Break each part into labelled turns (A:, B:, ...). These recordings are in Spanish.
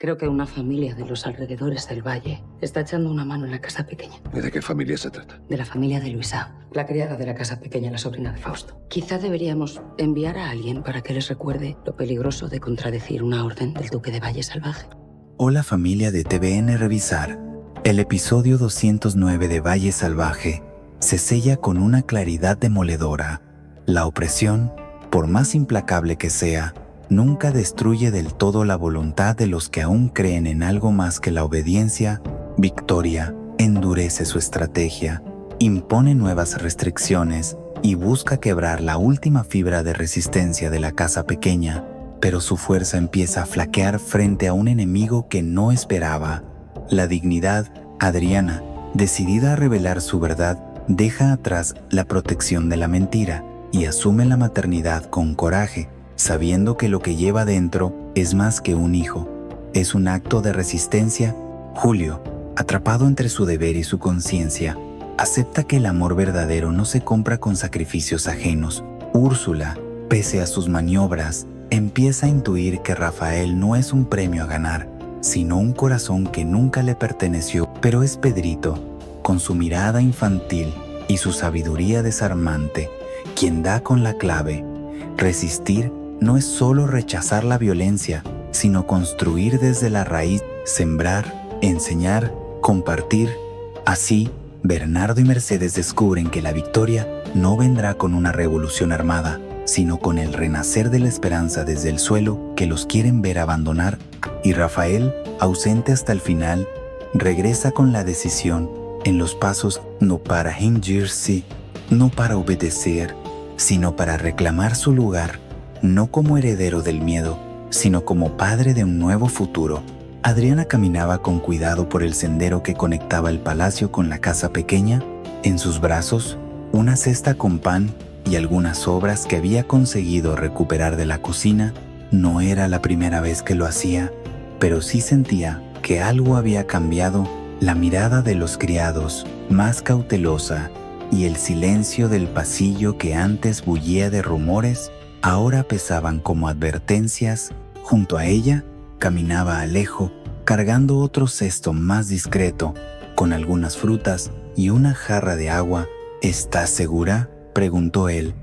A: Creo que una familia de los alrededores del valle está echando una mano en la casa pequeña.
B: ¿Y de qué familia se trata?
A: De la familia de Luisa, la criada de la casa pequeña, la sobrina de Fausto. Quizá deberíamos enviar a alguien para que les recuerde lo peligroso de contradecir una orden del duque de Valle Salvaje.
C: Hola familia de TVN Revisar. El episodio 209 de Valle Salvaje se sella con una claridad demoledora. La opresión, por más implacable que sea, nunca destruye del todo la voluntad de los que aún creen en algo más que la obediencia. Victoria endurece su estrategia, impone nuevas restricciones y busca quebrar la última fibra de resistencia de la casa pequeña, pero su fuerza empieza a flaquear frente a un enemigo que no esperaba. La dignidad, Adriana, decidida a revelar su verdad, deja atrás la protección de la mentira y asume la maternidad con coraje, sabiendo que lo que lleva dentro es más que un hijo. Es un acto de resistencia. Julio, atrapado entre su deber y su conciencia, acepta que el amor verdadero no se compra con sacrificios ajenos. Úrsula, pese a sus maniobras, empieza a intuir que Rafael no es un premio a ganar, sino un corazón que nunca le perteneció. Pero es Pedrito, con su mirada infantil y su sabiduría desarmante, quien da con la clave. Resistir no es solo rechazar la violencia, sino construir desde la raíz, sembrar, enseñar, compartir. Así, Bernardo y Mercedes descubren que la victoria no vendrá con una revolución armada, sino con el renacer de la esperanza desde el suelo que los quieren ver abandonar. Y Rafael, ausente hasta el final, regresa con la decisión en los pasos, no para hingirse, no para obedecer, sino para reclamar su lugar, no como heredero del miedo, sino como padre de un nuevo futuro. Adriana caminaba con cuidado por el sendero que conectaba el palacio con la casa pequeña. En sus brazos, una cesta con pan y algunas sobras que había conseguido recuperar de la cocina. No era la primera vez que lo hacía, pero sí sentía que algo había cambiado. La mirada de los criados, más cautelosa, y el silencio del pasillo que antes bullía de rumores, ahora pesaban como advertencias. Junto a ella caminaba Alejo, cargando otro cesto más discreto, con algunas frutas y una jarra de agua. ¿Estás segura?, preguntó él.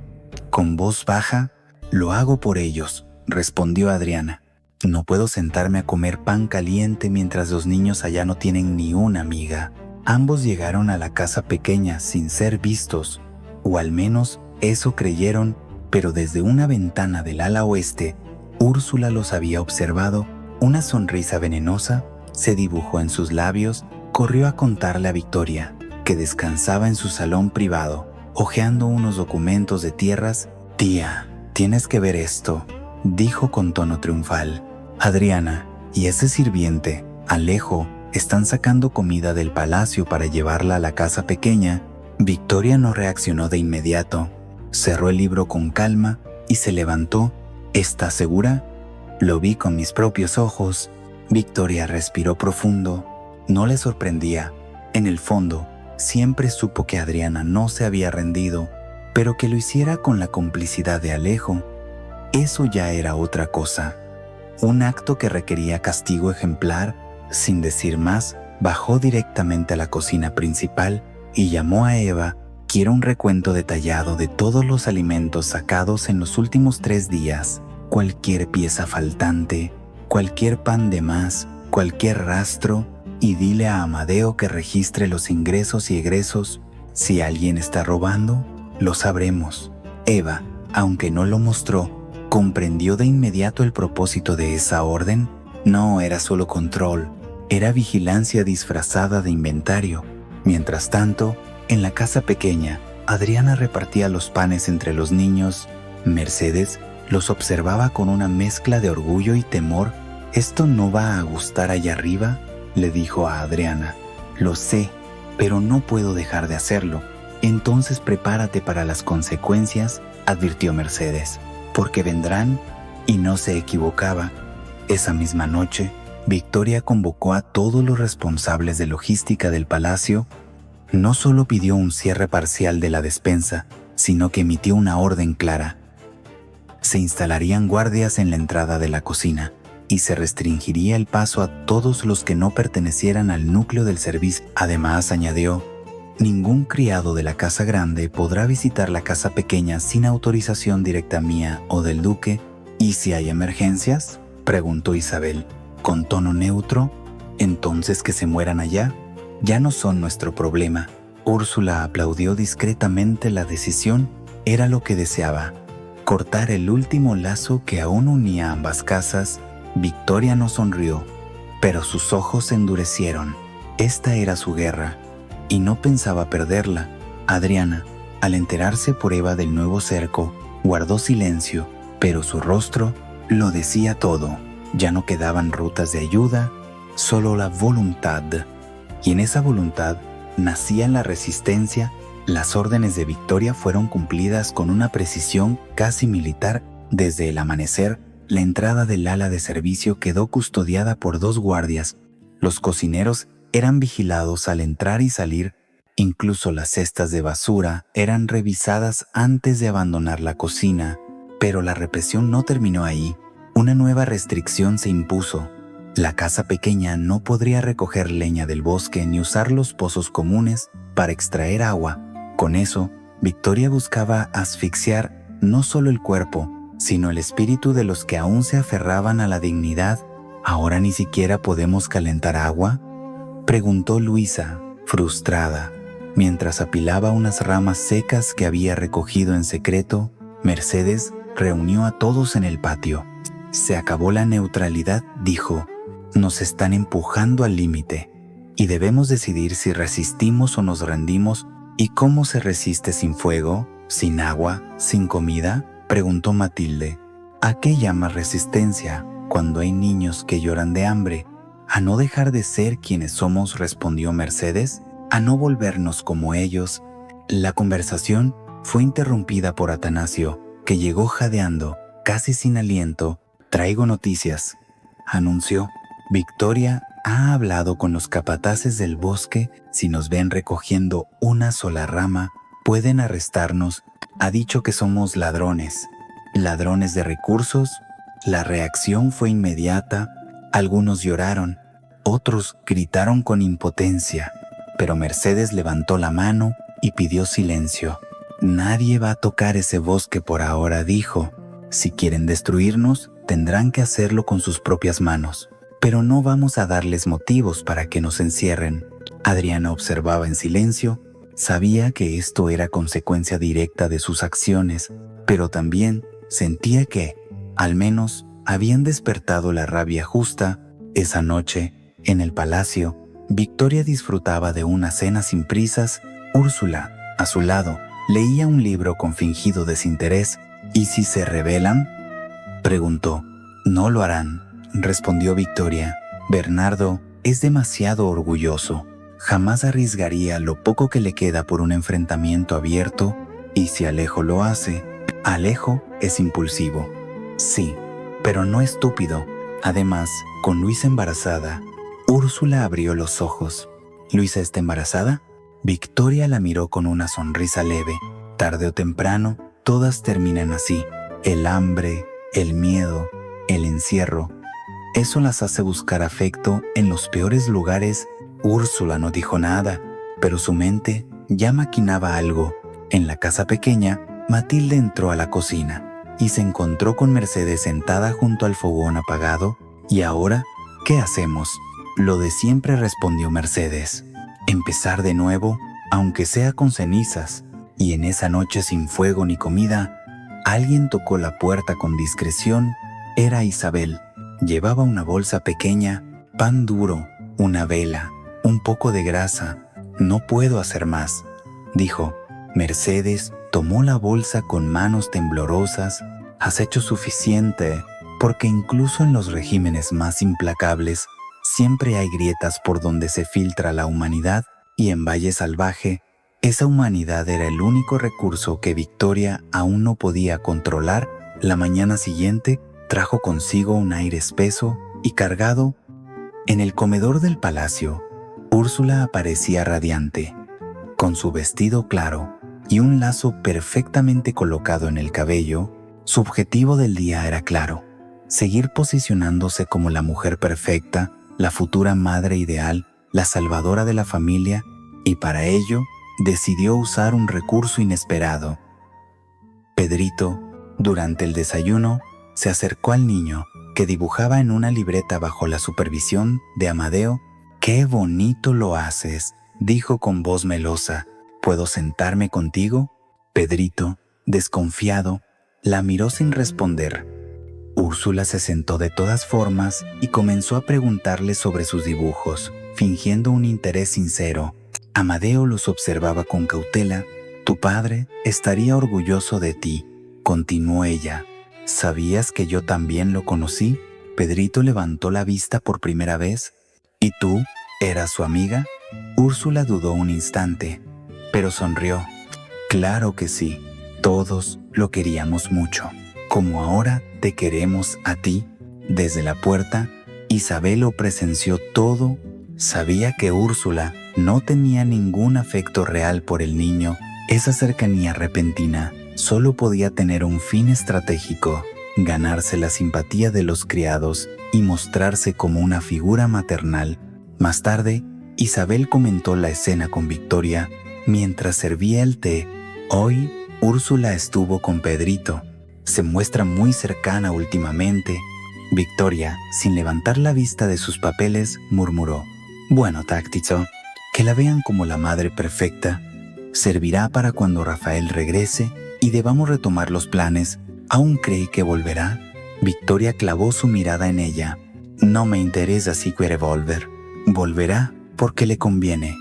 C: Con voz baja. Lo hago por ellos, respondió Adriana. No puedo sentarme a comer pan caliente mientras los niños allá no tienen ni una amiga. Ambos llegaron a la casa pequeña sin ser vistos, o al menos eso creyeron, pero desde una ventana del ala oeste, Úrsula los había observado. Una sonrisa venenosa se dibujó en sus labios. Corrió a contarle a Victoria, que descansaba en su salón privado, hojeando unos documentos de tierras. «Tía, tienes que ver esto», dijo con tono triunfal. Adriana y ese sirviente, Alejo, están sacando comida del palacio para llevarla a la casa pequeña. Victoria no reaccionó de inmediato. Cerró el libro con calma y se levantó. ¿Estás segura? Lo vi con mis propios ojos. Victoria respiró profundo. No le sorprendía. En el fondo, siempre supo que Adriana no se había rendido, pero que lo hiciera con la complicidad de Alejo, eso ya era otra cosa. Un acto que requería castigo ejemplar. Sin decir más, bajó directamente a la cocina principal y llamó a Eva. Quiero un recuento detallado de todos los alimentos sacados en los últimos 3 días, cualquier pieza faltante, cualquier pan de más, cualquier rastro, y dile a Amadeo que registre los ingresos y egresos. Si alguien está robando, lo sabremos. Eva, aunque no lo mostró, comprendió de inmediato el propósito de esa orden. No era solo control, era vigilancia disfrazada de inventario. Mientras tanto, en la casa pequeña, Adriana repartía los panes entre los niños. Mercedes los observaba con una mezcla de orgullo y temor. «¿Esto no va a gustar allá arriba?», le dijo a Adriana. «Lo sé, pero no puedo dejar de hacerlo. Entonces prepárate para las consecuencias», advirtió Mercedes, «porque vendrán». Y no se equivocaba. Esa misma noche, Victoria convocó a todos los responsables de logística del palacio. No solo pidió un cierre parcial de la despensa, sino que emitió una orden clara. Se instalarían guardias en la entrada de la cocina, y se restringiría el paso a todos los que no pertenecieran al núcleo del servicio. Además, añadió, ningún criado de la casa grande podrá visitar la casa pequeña sin autorización directa mía o del duque. ¿Y si hay emergencias?, preguntó Isabel, con tono neutro. Entonces que se mueran allá. Ya no son nuestro problema. Úrsula aplaudió discretamente. La decisión era lo que deseaba. Cortar el último lazo que aún unía ambas casas. Victoria no sonrió, pero sus ojos se endurecieron. Esta era su guerra, y no pensaba perderla. Adriana, al enterarse por Eva del nuevo cerco, guardó silencio, pero su rostro lo decía todo. Ya no quedaban rutas de ayuda, solo la voluntad. Y en esa voluntad nacía la resistencia. Las órdenes de Victoria fueron cumplidas con una precisión casi militar. Desde el amanecer, la entrada del ala de servicio quedó custodiada por 2 guardias. Los cocineros eran vigilados al entrar y salir. Incluso las cestas de basura eran revisadas antes de abandonar la cocina. Pero la represión no terminó ahí. Una nueva restricción se impuso. La casa pequeña no podría recoger leña del bosque ni usar los pozos comunes para extraer agua. Con eso, Victoria buscaba asfixiar no solo el cuerpo, sino el espíritu de los que aún se aferraban a la dignidad. ¿Ahora ni siquiera podemos calentar agua?, preguntó Luisa, frustrada. Mientras apilaba unas ramas secas que había recogido en secreto, Mercedes reunió a todos en el patio. Se acabó la neutralidad, dijo. Nos están empujando al límite, y debemos decidir si resistimos o nos rendimos. ¿Y cómo se resiste sin fuego, sin agua, sin comida?, preguntó Matilde. ¿A qué llamas resistencia cuando hay niños que lloran de hambre? ¿A no dejar de ser quienes somos?, respondió Mercedes. ¿A no volvernos como ellos? La conversación fue interrumpida por Atanasio, que llegó jadeando, casi sin aliento. Traigo noticias, anunció. Victoria ha hablado con los capataces del bosque. Si nos ven recogiendo una sola rama, pueden arrestarnos. Ha dicho que somos ladrones de recursos. La reacción fue inmediata. Algunos lloraron, otros gritaron con impotencia, pero Mercedes levantó la mano y pidió silencio. Nadie va a tocar ese bosque por ahora, dijo. Si quieren destruirnos, tendrán que hacerlo con sus propias manos, pero no vamos a darles motivos para que nos encierren. Adriana observaba en silencio. Sabía que esto era consecuencia directa de sus acciones, pero también sentía que, al menos, habían despertado la rabia justa. Esa noche, en el palacio, Victoria disfrutaba de una cena sin prisas. Úrsula, a su lado, leía un libro con fingido desinterés. ¿Y si se rebelan?, preguntó. No lo harán, respondió Victoria. Bernardo es demasiado orgulloso. Jamás arriesgaría lo poco que le queda por un enfrentamiento abierto. Y si Alejo lo hace, Alejo es impulsivo. Sí, pero no estúpido. Además, con Luisa embarazada, Úrsula abrió los ojos. ¿Luisa está embarazada? Victoria la miró con una sonrisa leve. Tarde o temprano, todas terminan así. El hambre, el miedo, el encierro. Eso las hace buscar afecto en los peores lugares. Úrsula no dijo nada, pero su mente ya maquinaba algo. En la casa pequeña, Matilde entró a la cocina y se encontró con Mercedes sentada junto al fogón apagado. ¿Y ahora qué hacemos? Lo de siempre, respondió Mercedes. Empezar de nuevo, aunque sea con cenizas. Y en esa noche sin fuego ni comida, alguien tocó la puerta con discreción. Era Isabel. Llevaba una bolsa pequeña, pan duro, una vela, un poco de grasa. No puedo hacer más, dijo. Mercedes tomó la bolsa con manos temblorosas. Has hecho suficiente, porque incluso en los regímenes más implacables, siempre hay grietas por donde se filtra la humanidad, y en Valle Salvaje, esa humanidad era el único recurso que Victoria aún no podía controlar. La mañana siguiente trajo consigo un aire espeso y cargado. En el comedor del palacio, Úrsula aparecía radiante, con su vestido claro y un lazo perfectamente colocado en el cabello. Su objetivo del día era claro: seguir posicionándose como la mujer perfecta, la futura madre ideal, la salvadora de la familia, y para ello decidió usar un recurso inesperado. Pedrito, durante el desayuno, se acercó al niño, que dibujaba en una libreta bajo la supervisión de Amadeo. «¡Qué bonito lo haces!», dijo con voz melosa. «¿Puedo sentarme contigo?». Pedrito, desconfiado, la miró sin responder. Úrsula se sentó de todas formas y comenzó a preguntarle sobre sus dibujos, fingiendo un interés sincero. Amadeo los observaba con cautela. «Tu padre estaría orgulloso de ti», continuó ella. «¿Sabías que yo también lo conocí?». Pedrito levantó la vista por primera vez. «¿Y tú? ¿Eras su amiga?». Úrsula dudó un instante, pero sonrió. «Claro que sí, todos lo queríamos mucho, como ahora te queremos a ti». Desde la puerta, Isabel lo presenció todo. Sabía que Úrsula no tenía ningún afecto real por el niño. Esa cercanía repentina solo podía tener un fin estratégico: ganarse la simpatía de los criados y mostrarse como una figura maternal. Más tarde, Isabel comentó la escena con Victoria mientras servía el té. «Hoy, Úrsula estuvo con Pedrito. Se muestra muy cercana últimamente». Victoria, sin levantar la vista de sus papeles, murmuró: «Bueno, Táctico, que la vean como la madre perfecta. Servirá para cuando Rafael regrese y debamos retomar los planes. ¿Aún cree que volverá?». Victoria clavó su mirada en ella. «No me interesa si quiere volver. Volverá porque le conviene,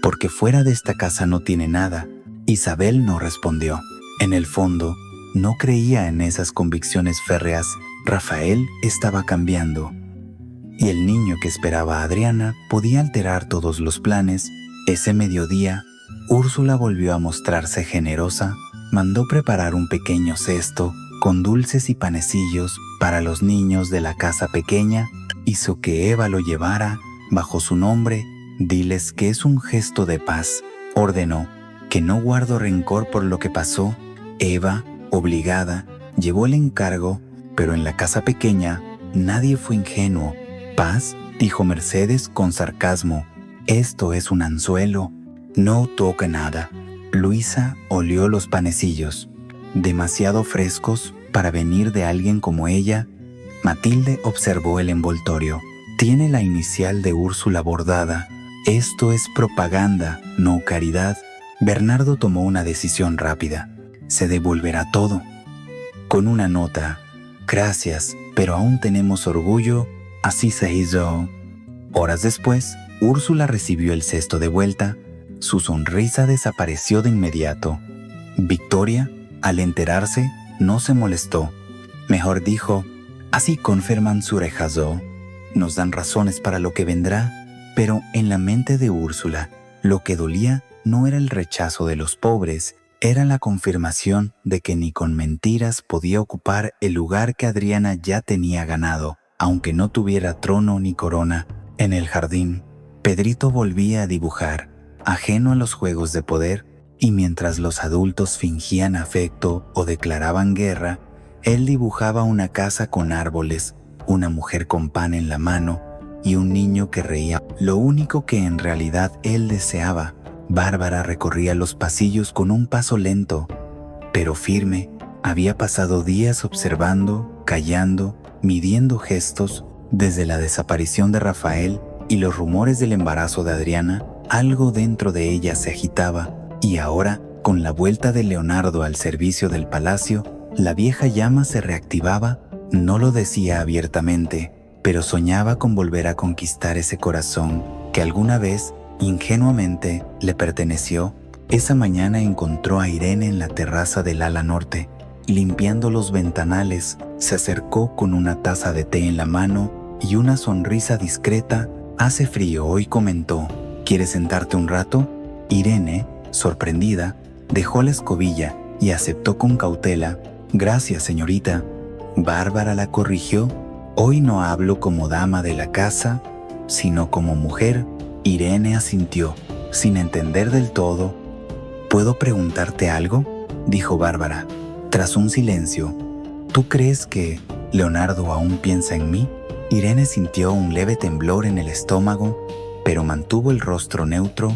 C: porque fuera de esta casa no tiene nada». Isabel no respondió. En el fondo, no creía en esas convicciones férreas. Rafael estaba cambiando, y el niño que esperaba a Adriana podía alterar todos los planes. Ese mediodía, Úrsula volvió a mostrarse generosa. Mandó preparar un pequeño cesto con dulces y panecillos para los niños de la casa pequeña. Hizo que Eva lo llevara bajo su nombre. «Diles que es un gesto de paz», ordenó, «que no guardo rencor por lo que pasó». Eva, obligada, llevó el encargo, pero en la casa pequeña nadie fue ingenuo. «¿Paz?», dijo Mercedes con sarcasmo. «Esto es un anzuelo. No toque nada». Luisa olió los panecillos, demasiado frescos para venir de alguien como ella. Matilde observó el envoltorio. «Tiene la inicial de Úrsula bordada. Esto es propaganda, no caridad». Bernardo tomó una decisión rápida. «Se devolverá todo, con una nota: gracias, pero aún tenemos orgullo». Así se hizo. Horas después, Úrsula recibió el cesto de vuelta. Su sonrisa desapareció de inmediato. Victoria, al enterarse, no se molestó. Mejor dijo: «Así confirman su rechazo. Nos dan razones para lo que vendrá». Pero en la mente de Úrsula, lo que dolía no era el rechazo de los pobres, era la confirmación de que ni con mentiras podía ocupar el lugar que Adriana ya tenía ganado, aunque no tuviera trono ni corona. En el jardín, Pedrito volvía a dibujar, ajeno a los juegos de poder, y mientras los adultos fingían afecto o declaraban guerra, él dibujaba una casa con árboles, una mujer con pan en la mano y un niño que reía. Lo único que en realidad él deseaba. Bárbara recorría los pasillos con un paso lento, pero firme. Había pasado días observando, callando, midiendo gestos. Desde la desaparición de Rafael y los rumores del embarazo de Adriana, algo dentro de ella se agitaba, y ahora, con la vuelta de Leonardo al servicio del palacio, la vieja llama se reactivaba. No lo decía abiertamente, pero soñaba con volver a conquistar ese corazón que alguna vez, ingenuamente, le perteneció. Esa mañana encontró a Irene en la terraza del ala norte, limpiando los ventanales. Se acercó con una taza de té en la mano y una sonrisa discreta. «Hace frío hoy», comentó. «¿Quieres sentarte un rato?». Irene, sorprendida, dejó la escobilla y aceptó con cautela. «Gracias, señorita». Bárbara la corrigió. «Hoy no hablo como dama de la casa, sino como mujer». Irene asintió, sin entender del todo. «¿Puedo preguntarte algo?», dijo Bárbara, tras un silencio. «¿Tú crees que ¿Leonardo aún piensa en mí? Irene sintió un leve temblor en el estómago, pero mantuvo el rostro neutro.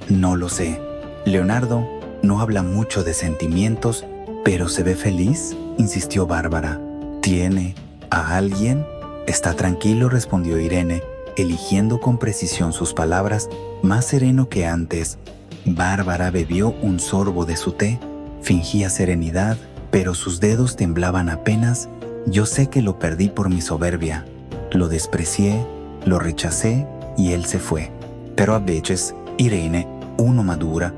C: No lo sé. Leonardo no habla mucho de sentimientos, pero ¿se ve feliz?, insistió Bárbara. ¿Tiene a alguien? Está tranquilo, respondió Irene, eligiendo con precisión sus palabras, más sereno que antes. Bárbara bebió un sorbo de su té. Fingía serenidad, pero sus dedos temblaban apenas. Yo sé que lo perdí por mi soberbia. Lo desprecié, lo rechacé y él se fue. Pero a veces, Irene, uno madura,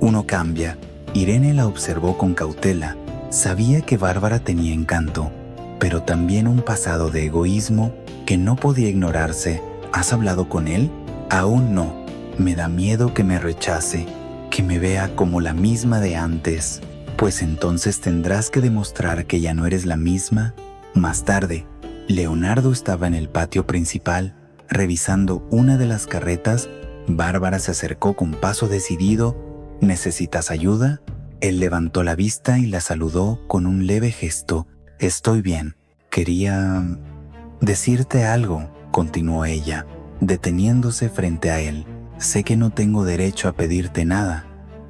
C: uno cambia. Irene la observó con cautela. Sabía que Bárbara tenía encanto, pero también un pasado de egoísmo que no podía ignorarse. ¿Has hablado con él? Aún no. Me da miedo que me rechace, que me vea como la misma de antes. Pues entonces tendrás que demostrar que ya no eres la misma. Más tarde, Leonardo estaba en el patio principal, revisando una de las carretas. Bárbara se acercó con paso decidido. ¿Necesitas ayuda? Él levantó la vista y la saludó con un leve gesto. Estoy bien. Quería decirte algo, continuó ella, deteniéndose frente a él. Sé que no tengo derecho a pedirte nada,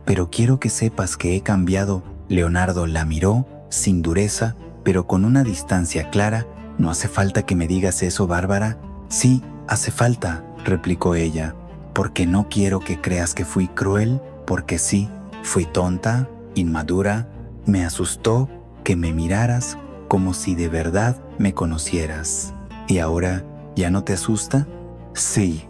C: pero quiero que sepas que he cambiado. Leonardo la miró, sin dureza, pero con una distancia clara. ¿No hace falta que me digas eso, Bárbara? Sí, hace falta, replicó ella, porque no quiero que creas que fui cruel, porque sí, fui tonta, inmadura. Me asustó que me miraras como si de verdad me conocieras. ¿Y ahora ya no te asusta? Sí,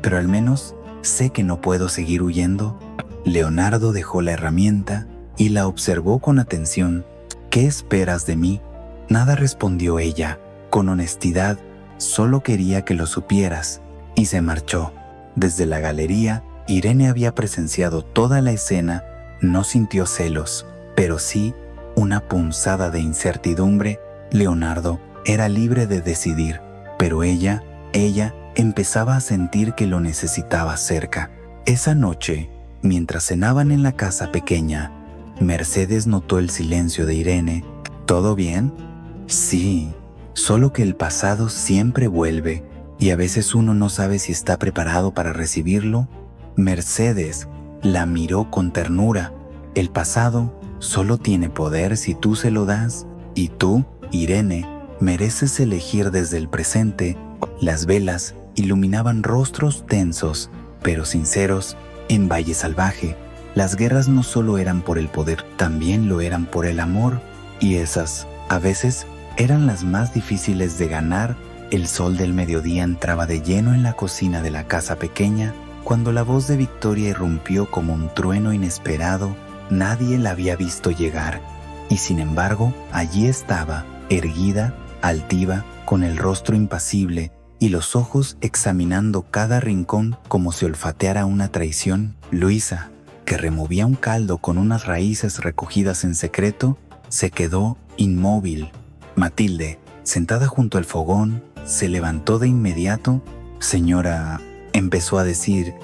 C: pero al menos sé que no puedo seguir huyendo. Leonardo dejó la herramienta y la observó con atención. ¿Qué esperas de mí? Nada, respondió ella, con honestidad. Solo quería que lo supieras. Y se marchó. Desde la galería, Irene había presenciado toda la escena. No sintió celos, pero sí una punzada de incertidumbre. Leonardo era libre de decidir, pero ella empezaba a sentir que lo necesitaba cerca. Esa noche, mientras cenaban en la casa pequeña, Mercedes notó el silencio de Irene. ¿Todo bien? Sí, solo que el pasado siempre vuelve y a veces uno no sabe si está preparado para recibirlo. Mercedes la miró con ternura. El pasado solo tiene poder si tú se lo das, y tú, Irene, mereces elegir desde el presente. Las velas iluminaban rostros tensos, pero sinceros, en Valle Salvaje. Las guerras no solo eran por el poder, también lo eran por el amor, y esas, a veces, eran las más difíciles de ganar. El sol del mediodía entraba de lleno en la cocina de la casa pequeña, cuando la voz de Victoria irrumpió como un trueno inesperado. Nadie la había visto llegar, y sin embargo, allí estaba, erguida, altiva, con el rostro impasible y los ojos examinando cada rincón como si olfateara una traición. Luisa, que removía un caldo con unas raíces recogidas en secreto, se quedó inmóvil. Matilde, sentada junto al fogón, se levantó de inmediato. «Señora», empezó a decir,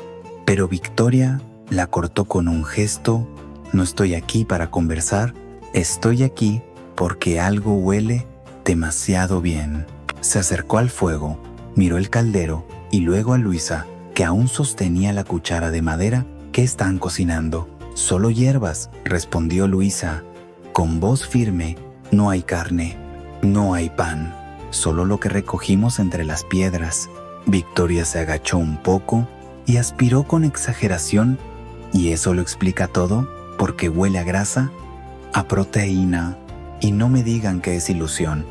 C: pero Victoria la cortó con un gesto. «No estoy aquí para conversar, estoy aquí porque algo huele demasiado bien». Se acercó al fuego, miró el caldero y luego a Luisa, que aún sostenía la cuchara de madera. «¿Qué están cocinando?» «Solo hierbas», respondió Luisa, con voz firme. «No hay carne, no hay pan, solo lo que recogimos entre las piedras». Victoria se agachó un poco y aspiró con exageración. «¿Y eso lo explica todo? ¿Porque huele a grasa?» «A proteína. Y no me digan que es ilusión,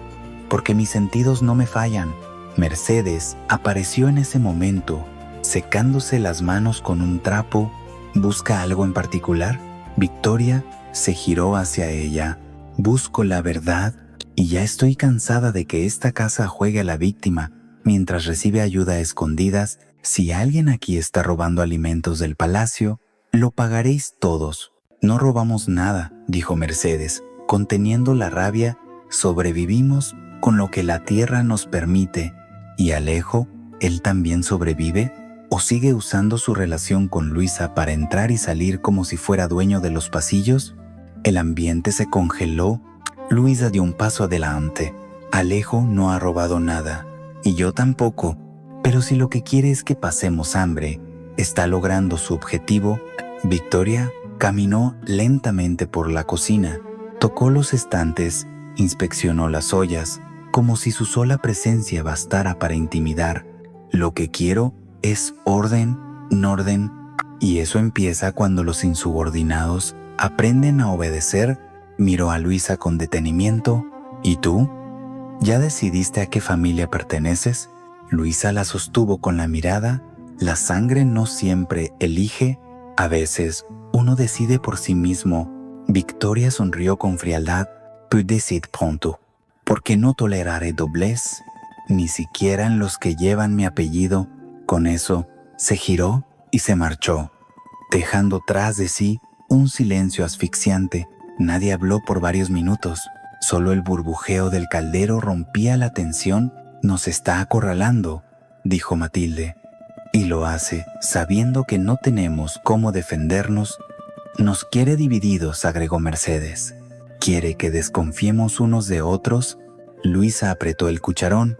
C: porque mis sentidos no me fallan». Mercedes apareció en ese momento, secándose las manos con un trapo. «¿Busca algo en particular?» Victoria se giró hacia ella. «Busco la verdad, y ya estoy cansada de que esta casa juegue a la víctima mientras recibe ayuda a escondidas. Si alguien aquí está robando alimentos del palacio, lo pagaréis todos». «No robamos nada», dijo Mercedes, conteniendo la rabia. «Sobrevivimos con lo que la tierra nos permite». «¿Y Alejo? ¿Él también sobrevive? ¿O sigue usando su relación con Luisa para entrar y salir como si fuera dueño de los pasillos?» El ambiente se congeló. Luisa dio un paso adelante. Alejo no ha robado nada, y yo tampoco, pero si lo que quiere es que pasemos hambre, está logrando su objetivo. Victoria caminó lentamente por la cocina, tocó los estantes, inspeccionó las ollas, como si su sola presencia bastara para intimidar. Lo que quiero es orden, y eso empieza cuando los insubordinados aprenden a obedecer. Miró a Luisa con detenimiento. ¿Y tú? ¿Ya decidiste a qué familia perteneces? Luisa la sostuvo con la mirada. La sangre no siempre elige, a veces uno decide por sí mismo. Victoria sonrió con frialdad. Puis décide pronto, porque no toleraré doblez, ni siquiera en los que llevan mi apellido. Con eso, se giró y se marchó, dejando tras de sí un silencio asfixiante. Nadie habló por varios minutos. Solo el burbujeo del caldero rompía la tensión. Nos está acorralando, dijo Matilde. Y lo hace sabiendo que no tenemos cómo defendernos. Nos quiere divididos, agregó Mercedes. ¿Quiere que desconfiemos unos de otros? Luisa apretó el cucharón.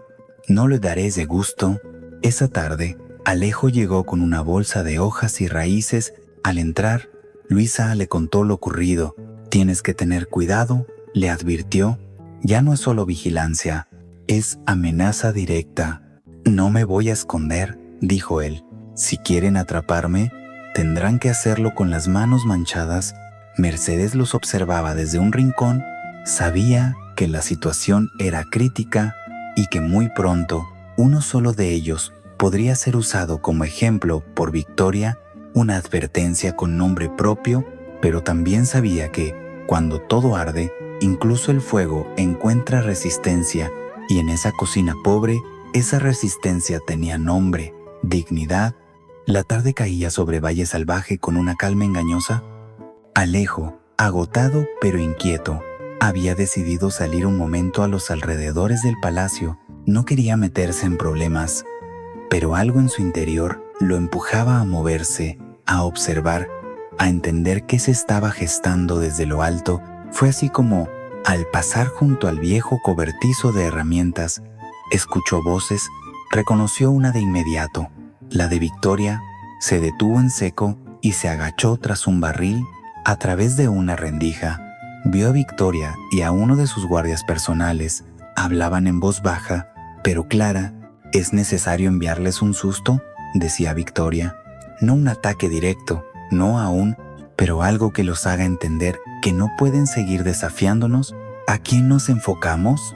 C: No le daré ese gusto. Esa tarde, Alejo llegó con una bolsa de hojas y raíces. Al entrar, Luisa le contó lo ocurrido. Tienes que tener cuidado, le advirtió. Ya no es solo vigilancia, es amenaza directa. No me voy a esconder, dijo él. Si quieren atraparme, tendrán que hacerlo con las manos manchadas. Mercedes los observaba desde un rincón. Sabía que la situación era crítica y que muy pronto uno solo de ellos podría ser usado como ejemplo por Victoria, una advertencia con nombre propio, pero también sabía que, cuando todo arde, incluso el fuego encuentra resistencia, y en esa cocina pobre, esa resistencia tenía nombre, dignidad. La tarde caía sobre Valle Salvaje con una calma engañosa. Alejo, agotado pero inquieto, había decidido salir un momento a los alrededores del palacio. No quería meterse en problemas, pero algo en su interior lo empujaba a moverse, a observar, a entender qué se estaba gestando desde lo alto. Fue así como, al pasar junto al viejo cobertizo de herramientas, escuchó voces, reconoció una de inmediato, la de Victoria. Se detuvo en seco y se agachó tras un barril. A través de una rendija, vio a Victoria y a uno de sus guardias personales. Hablaban en voz baja, pero clara. ¿Es necesario enviarles un susto?, decía Victoria. No un ataque directo, no aún, pero algo que los haga entender que no pueden seguir desafiándonos. ¿A quién nos enfocamos?,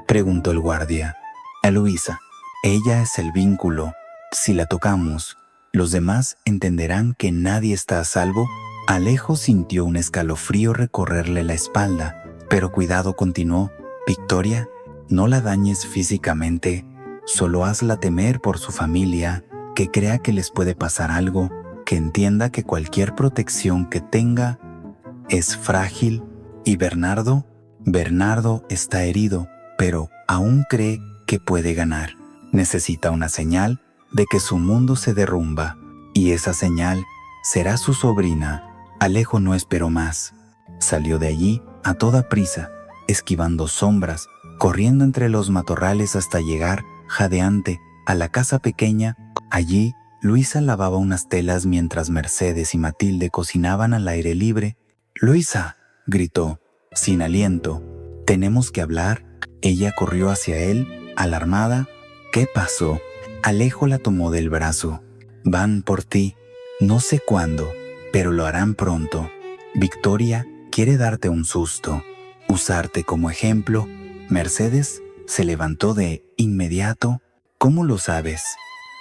C: preguntó el guardia. A Luisa. Ella es el vínculo. Si la tocamos, los demás entenderán que nadie está a salvo. Alejo sintió un escalofrío recorrerle la espalda, pero cuidado, continuó. Victoria, no la dañes físicamente, solo hazla temer por su familia, que crea que les puede pasar algo, que entienda que cualquier protección que tenga es frágil. ¿Y Bernardo? Bernardo está herido, pero aún cree que puede ganar. Necesita una señal de que su mundo se derrumba, y esa señal será su sobrina. Alejo no esperó más. Salió de allí a toda prisa, esquivando sombras, corriendo entre los matorrales hasta llegar, jadeante, a la casa pequeña. Allí, Luisa lavaba unas telas mientras Mercedes y Matilde cocinaban al aire libre. «Luisa», gritó, sin aliento, «tenemos que hablar». Ella corrió hacia él, alarmada. «¿Qué pasó?». Alejo la tomó del brazo. «Van por ti. No sé cuándo, pero lo harán pronto. Victoria quiere darte un susto, usarte como ejemplo». Mercedes se levantó de inmediato. «¿Cómo lo sabes?».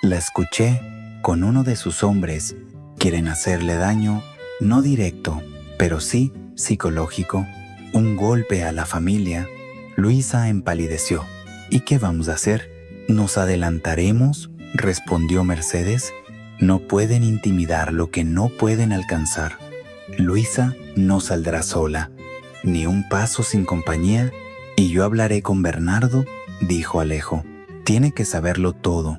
C: «La escuché con uno de sus hombres. Quieren hacerle daño, no directo, pero sí psicológico. Un golpe a la familia». Luisa empalideció. «¿Y qué vamos a hacer?». «Nos adelantaremos», respondió Mercedes. «No pueden intimidar lo que no pueden alcanzar. Luisa no saldrá sola, ni un paso sin compañía, y yo hablaré con Bernardo», dijo Alejo. «Tiene que saberlo todo».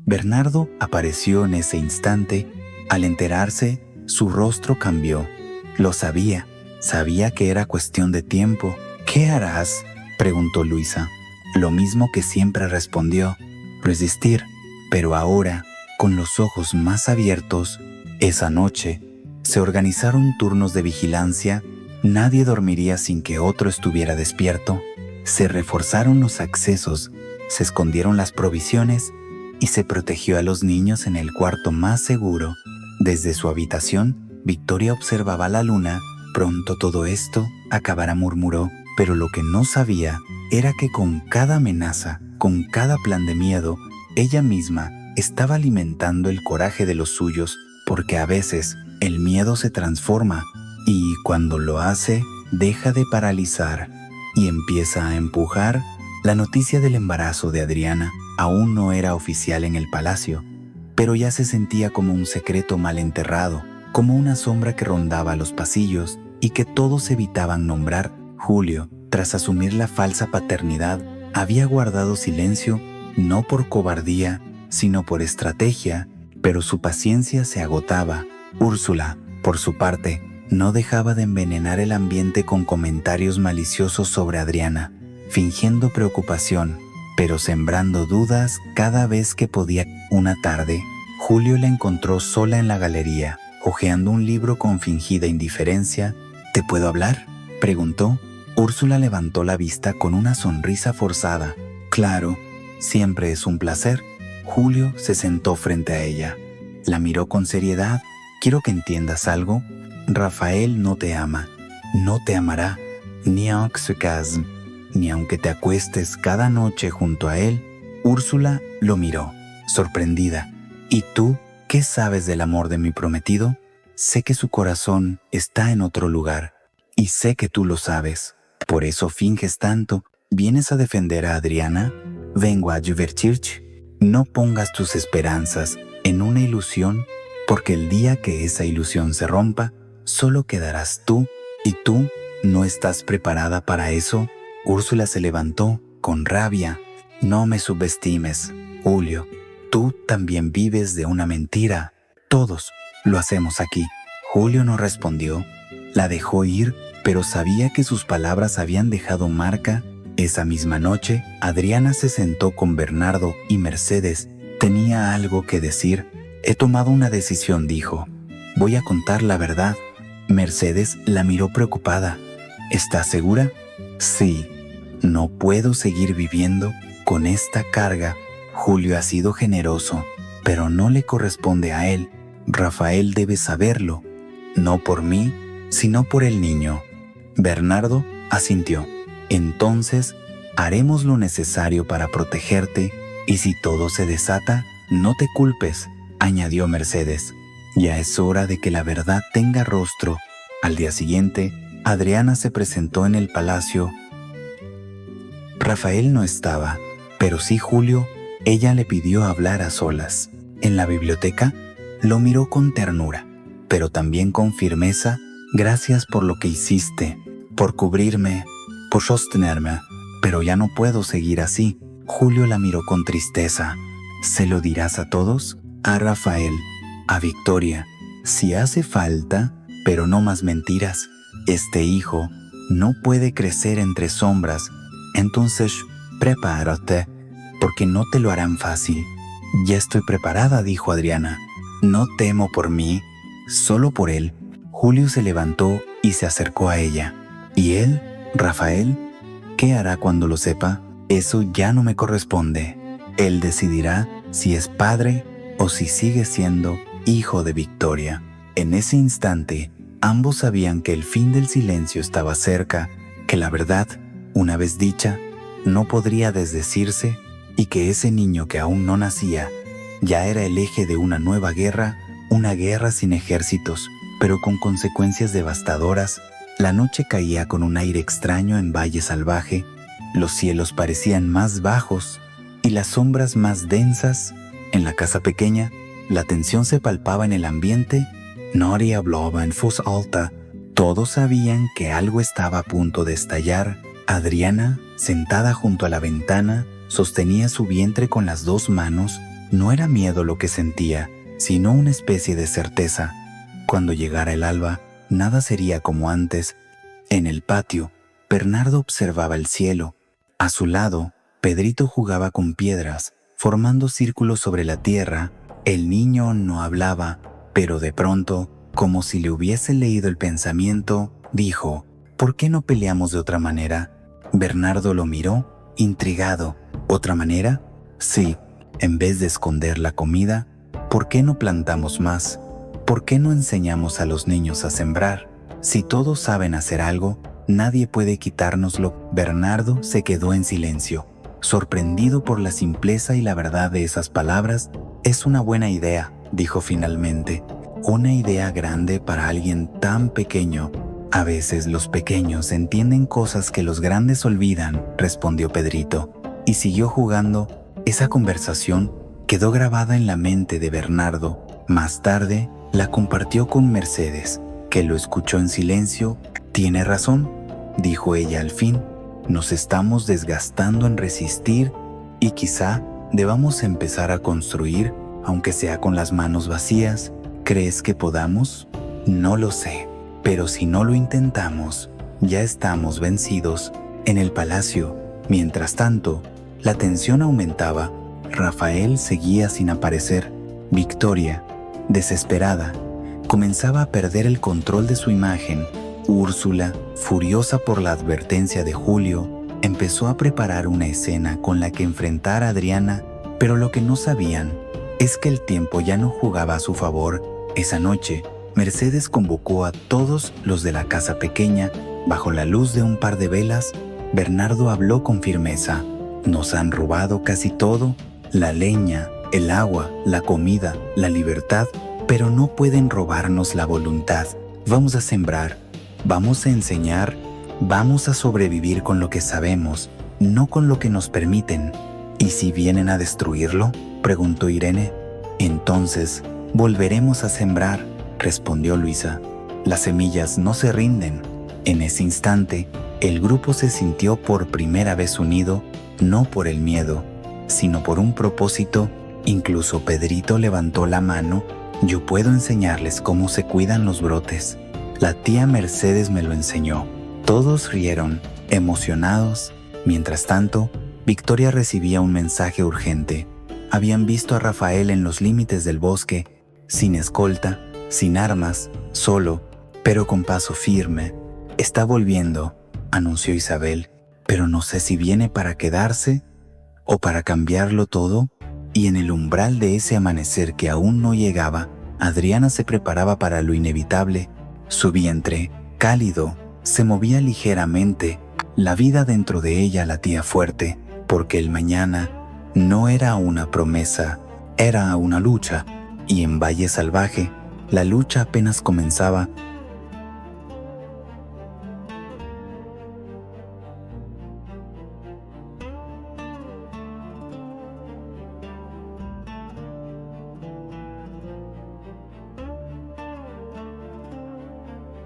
C: Bernardo apareció en ese instante. Al enterarse, su rostro cambió. Lo sabía que era cuestión de tiempo. «¿Qué harás?», preguntó Luisa. lo mismo que siempre respondió, resistir, pero ahora, con los ojos más abiertos. Esa noche, se organizaron turnos de vigilancia, nadie dormiría sin que otro estuviera despierto, se reforzaron los accesos, se escondieron las provisiones y se protegió a los niños en el cuarto más seguro. Desde su habitación, Victoria observaba la luna. Pronto todo esto acabará, murmuró, pero lo que no sabía era que con cada amenaza, con cada plan de miedo, ella misma estaba alimentando el coraje de los suyos, porque a veces el miedo se transforma y cuando lo hace, deja de paralizar y empieza a empujar. La noticia del embarazo de Adriana aún no era oficial en el palacio, pero ya se sentía como un secreto mal enterrado, como una sombra que rondaba los pasillos y que todos evitaban nombrar. Julio, tras asumir la falsa paternidad, había guardado silencio no por cobardía, sino por estrategia, pero su paciencia se agotaba. Úrsula, por su parte, no dejaba de envenenar el ambiente con comentarios maliciosos sobre Adriana, fingiendo preocupación, pero sembrando dudas cada vez que podía. Una tarde, Julio la encontró sola en la galería, hojeando un libro con fingida indiferencia. ¿Te puedo hablar?, preguntó. Úrsula levantó la vista con una sonrisa forzada. Claro, siempre es un placer. Julio se sentó frente a ella. La miró con seriedad. Quiero que entiendas algo. Rafael no te ama, no te amará, ni aunque se casen, ni aunque te acuestes cada noche junto a él. Úrsula lo miró, sorprendida. ¿Y tú qué sabes del amor de mi prometido? Sé que su corazón está en otro lugar, y sé que tú lo sabes. Por eso finges tanto. ¿Vienes a defender a Adriana? Vengo a divertirte. No pongas tus esperanzas en una ilusión, porque el día que esa ilusión se rompa, solo quedarás tú, y tú no estás preparada para eso. Úrsula se levantó con rabia. No me subestimes, Julio. Tú también vives de una mentira. Todos lo hacemos aquí. Julio no respondió. La dejó ir, pero sabía que sus palabras habían dejado marca. Esa misma noche, Adriana se sentó con Bernardo y Mercedes. Tenía algo que decir. He tomado una decisión, dijo. Voy a contar la verdad. Mercedes la miró preocupada. ¿Estás segura? Sí. No puedo seguir viviendo con esta carga. Julio ha sido generoso, pero no le corresponde a él. Rafael debe saberlo. No por mí, sino por el niño. Bernardo asintió. Entonces, haremos lo necesario para protegerte, y si todo se desata, no te culpes, añadió Mercedes. Ya es hora de que la verdad tenga rostro. Al día siguiente, Adriana se presentó en el palacio. Rafael no estaba, pero sí Julio. Ella le pidió hablar a solas. En la biblioteca, lo miró con ternura, pero también con firmeza. Gracias por lo que hiciste, por cubrirme, por sostenerme, pero ya no puedo seguir así. Julio la miró con tristeza. ¿Se lo dirás a todos? A Rafael, a Victoria, si hace falta, pero no más mentiras. Este hijo no puede crecer entre sombras. Entonces, prepárate, porque no te lo harán fácil. Ya estoy preparada, dijo Adriana. No temo por mí, solo por él. Julio se levantó y se acercó a ella. ¿Y él, Rafael? ¿Qué hará cuando lo sepa? Eso ya no me corresponde. Él decidirá si es padre o si sigue siendo hijo de Victoria. En ese instante, ambos sabían que el fin del silencio estaba cerca, que la verdad, una vez dicha, no podría desdecirse, y que ese niño que aún no nacía ya era el eje de una nueva guerra, una guerra sin ejércitos, pero con consecuencias devastadoras. La noche caía con un aire extraño en Valle Salvaje. Los cielos parecían más bajos y las sombras más densas. En la casa pequeña, la tensión se palpaba en el ambiente. Nadie hablaba en voz alta. Todos sabían que algo estaba a punto de estallar. Adriana, sentada junto a la ventana, sostenía su vientre con las dos manos. No era miedo lo que sentía, sino una especie de certeza. Cuando llegara el alba, nada sería como antes. En el patio, Bernardo observaba el cielo. A su lado, Pedrito jugaba con piedras, formando círculos sobre la tierra. El niño no hablaba, pero de pronto, como si le hubiese leído el pensamiento, dijo: ¿por qué no peleamos de otra manera? Bernardo lo miró, intrigado. ¿Otra manera? Sí, en vez de esconder la comida, ¿por qué no plantamos más? ¿Por qué no enseñamos a los niños a sembrar? Si todos saben hacer algo, nadie puede quitárnoslo. Bernardo se quedó en silencio, sorprendido por la simpleza y la verdad de esas palabras. Es una buena idea, dijo finalmente. Una idea grande para alguien tan pequeño. A veces los pequeños entienden cosas que los grandes olvidan, respondió Pedrito, y siguió jugando. Esa conversación quedó grabada en la mente de Bernardo. Más tarde, la compartió con Mercedes, que lo escuchó en silencio. «Tiene razón», dijo ella al fin. «Nos estamos desgastando en resistir y quizá debamos empezar a construir, aunque sea con las manos vacías. ¿Crees que podamos? No lo sé, pero si no lo intentamos, ya estamos vencidos». En el palacio, mientras tanto, la tensión aumentaba. Rafael seguía sin aparecer. Victoria, desesperada, comenzaba a perder el control de su imagen. Úrsula, furiosa por la advertencia de Julio, empezó a preparar una escena con la que enfrentar a Adriana, pero lo que no sabían es que el tiempo ya no jugaba a su favor. Esa noche, Mercedes convocó a todos los de la casa pequeña. Bajo la luz de un par de velas, Bernardo habló con firmeza. «Nos han robado casi todo, la leña, el agua, la comida, la libertad, pero no pueden robarnos la voluntad. Vamos a sembrar, vamos a enseñar, vamos a sobrevivir con lo que sabemos, no con lo que nos permiten». «¿Y si vienen a destruirlo?», preguntó Irene. «Entonces, volveremos a sembrar», respondió Luisa. «Las semillas no se rinden». En ese instante, el grupo se sintió por primera vez unido, no por el miedo, sino por un propósito. Incluso Pedrito levantó la mano. «Yo puedo enseñarles cómo se cuidan los brotes. La tía Mercedes me lo enseñó». Todos rieron, emocionados. Mientras tanto, Victoria recibía un mensaje urgente. Habían visto a Rafael en los límites del bosque, sin escolta, sin armas, solo, pero con paso firme. «Está volviendo», anunció Isabel, «pero no sé si viene para quedarse o para cambiarlo todo». Y en el umbral de ese amanecer que aún no llegaba, Adriana se preparaba para lo inevitable. Su vientre, cálido, se movía ligeramente. La vida dentro de ella latía fuerte, porque el mañana no era una promesa, era una lucha. Y en Valle Salvaje, la lucha apenas comenzaba.